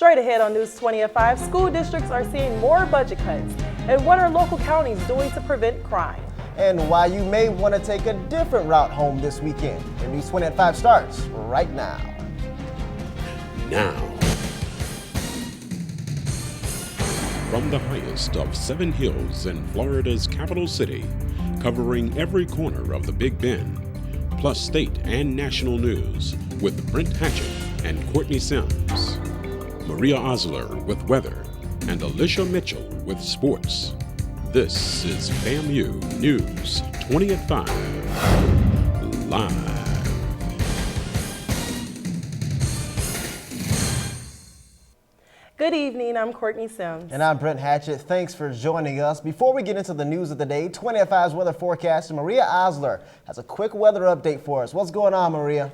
Straight ahead on News 20 at 5, school districts are seeing more budget cuts. And what are local counties doing to prevent crime? And why you may want to take a different route home this weekend. The News 20 at 5 starts right now. From the highest of 7 hills in Florida's capital city, covering every corner of the Big Bend, plus state and national news with Brent Hatchett and Courtney Sims. Maria Osler with weather and Alicia Mitchell with sports. This is FAMU News 20 at 5, live. Good evening, I'm Courtney Sims. And I'm Brent Hatchett. Thanks for joining us. Before we get into the news of the day, 20 at 5's weather forecaster Maria Osler has a quick weather update for us. What's going on, Maria?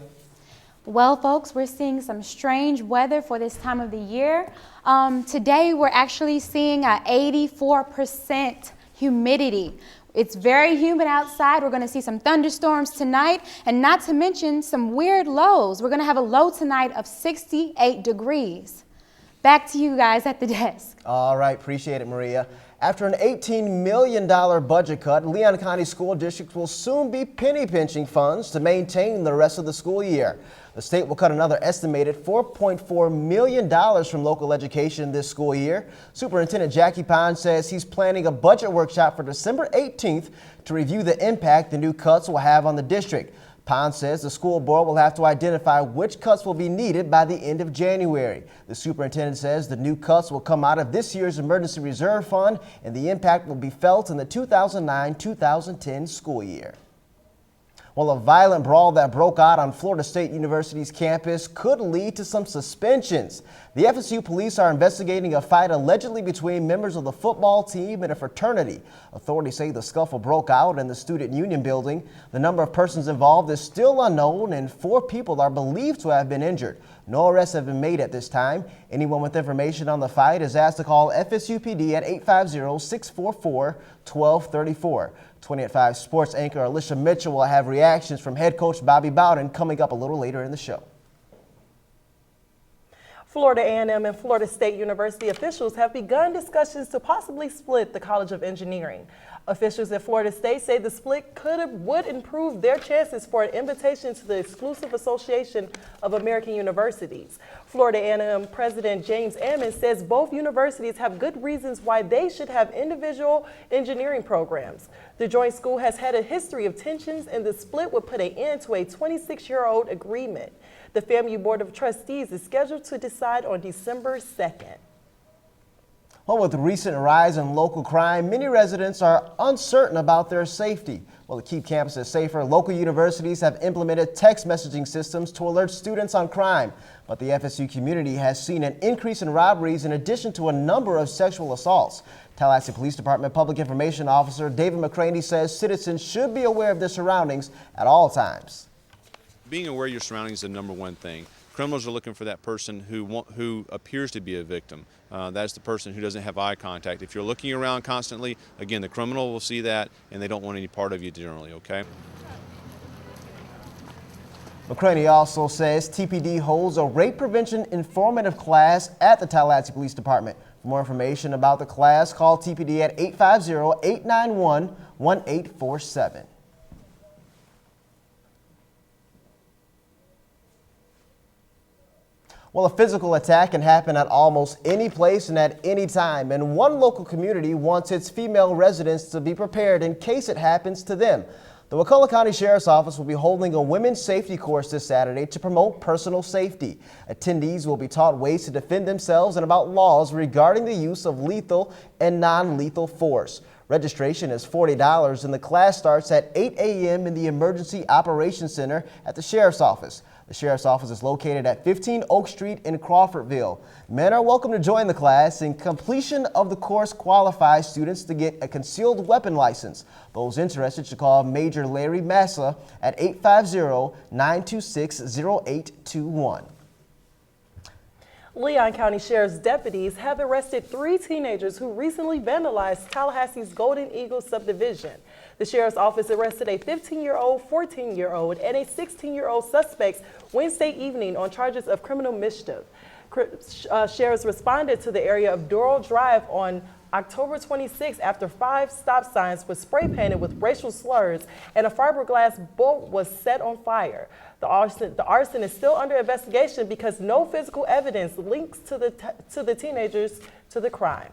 Well, folks, we're seeing some strange weather for this time of the year. Today, we're actually seeing an 84% humidity. It's very humid outside. We're going to see some thunderstorms tonight, and not to mention some weird lows. We're going to have a low tonight of 68 degrees. Back to you guys at the desk. All right, appreciate it, Maria. After an $18 million budget cut, Leon County School District will soon be penny pinching funds to maintain the rest of the school year. The state will cut another estimated $4.4 million from local education this school year. Superintendent Jackie Pond says he's planning a budget workshop for December 18th to review the impact the new cuts will have on the district. Pond says the school board will have to identify which cuts will be needed by the end of January. The superintendent says the new cuts will come out of this year's emergency reserve fund and the impact will be felt in the 2009-2010 school year. Well, a violent brawl that broke out on Florida State University's campus could lead to some suspensions. The FSU police are investigating a fight allegedly between members of the football team and a fraternity. Authorities say the scuffle broke out in the Student Union building. The number of persons involved is still unknown, and 4 people are believed to have been injured. No arrests have been made at this time. Anyone with information on the fight is asked to call FSU PD at 850-644-1234. 20 at 5 sports anchor Alicia Mitchell will have reactions from head coach Bobby Bowden coming up a little later in the show. Florida A&M and Florida State University officials have begun discussions to possibly split the College of Engineering. Officials at Florida State say the split would improve their chances for an invitation to the exclusive Association of American Universities. Florida A&M President James Ammon says both universities have good reasons why they should have individual engineering programs. The joint school has had a history of tensions, and the split would put an end to a 26-year-old agreement. The FAMU Board of Trustees is scheduled to decide on December 2nd. Well, with the recent rise in local crime, many residents are uncertain about their safety. Well, to keep campuses safer, local universities have implemented text messaging systems to alert students on crime. But the FSU community has seen an increase in robberies in addition to a number of sexual assaults. Tallahassee Police Department Public Information Officer David McCraney says citizens should be aware of their surroundings at all times. Being aware of your surroundings is the number one thing. Criminals are looking for that person who appears to be a victim. That's the person who doesn't have eye contact. If you're looking around constantly, again, the criminal will see that and they don't want any part of you generally, okay? McCraney also says TPD holds a rape prevention informative class at the Tallahassee Police Department. For more information about the class, call TPD at 850-891-1847. Well, a physical attack can happen at almost any place and at any time, and one local community wants its female residents to be prepared in case it happens to them. The Wakulla County Sheriff's Office will be holding a women's safety course this Saturday to promote personal safety. Attendees will be taught ways to defend themselves and about laws regarding the use of lethal and non-lethal force. Registration is $40 and the class starts at 8 a.m. in the Emergency Operations Center at the Sheriff's Office. The Sheriff's Office is located at 15 Oak Street in Crawfordville. Men are welcome to join the class, and completion of the course qualifies students to get a concealed weapon license. Those interested should call Major Larry Massa at 850-926-0821. Leon County Sheriff's deputies have arrested 3 teenagers who recently vandalized Tallahassee's Golden Eagle subdivision. The Sheriff's Office arrested a 15-year-old, 14-year-old, and a 16-year-old suspects Wednesday evening on charges of criminal mischief. Sheriffs responded to the area of Doral Drive on October 26 after 5 stop signs were spray painted with racial slurs and a fiberglass boat was set on fire. The arson is still under investigation because no physical evidence links to the teenagers to the crime.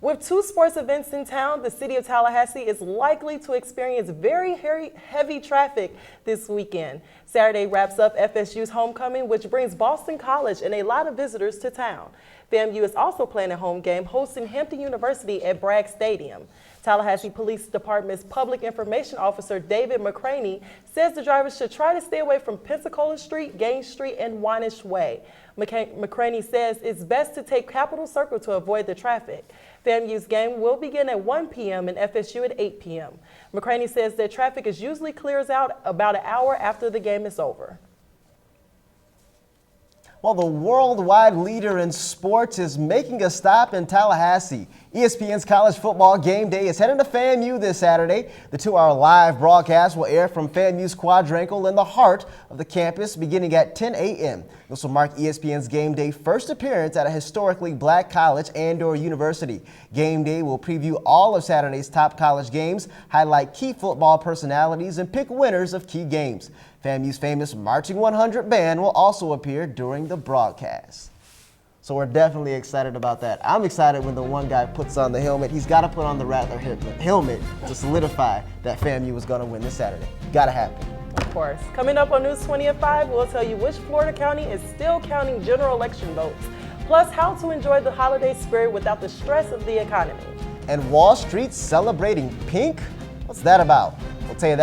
With 2 sports events in town, the city of Tallahassee is likely to experience very heavy traffic this weekend. Saturday wraps up FSU's homecoming, which brings Boston College and a lot of visitors to town. FAMU is also playing a home game, hosting Hampton University at Bragg Stadium. Tallahassee Police Department's Public Information Officer David McCraney says the drivers should try to stay away from Pensacola Street, Gaines Street, and Wanish Way. McCraney says it's best to take Capitol Circle to avoid the traffic. FAMU's game will begin at 1 p.m. and FSU at 8 p.m. McCraney says that traffic usually clears out about an hour after the game is over. Well, the worldwide leader in sports is making a stop in Tallahassee. ESPN's College Football Game Day is heading to FAMU this Saturday. The 2-hour live broadcast will air from FAMU's quadrangle in the heart of the campus beginning at 10 a.m. This will mark ESPN's Game Day first appearance at a historically black college and/or university. Game Day will preview all of Saturday's top college games, highlight key football personalities, and pick winners of key games. FAMU's famous Marching 100 band will also appear during the broadcast. So we're definitely excited about that. I'm excited when the one guy puts on the helmet. He's got to put on the Rattler helmet to solidify that FAMU is going to win this Saturday. Got to happen. Of course. Coming up on News 20 at 5, we'll tell you which Florida county is still counting general election votes, plus how to enjoy the holiday spirit without the stress of the economy. And Wall Street celebrating pink? What's that about? We'll tell you that.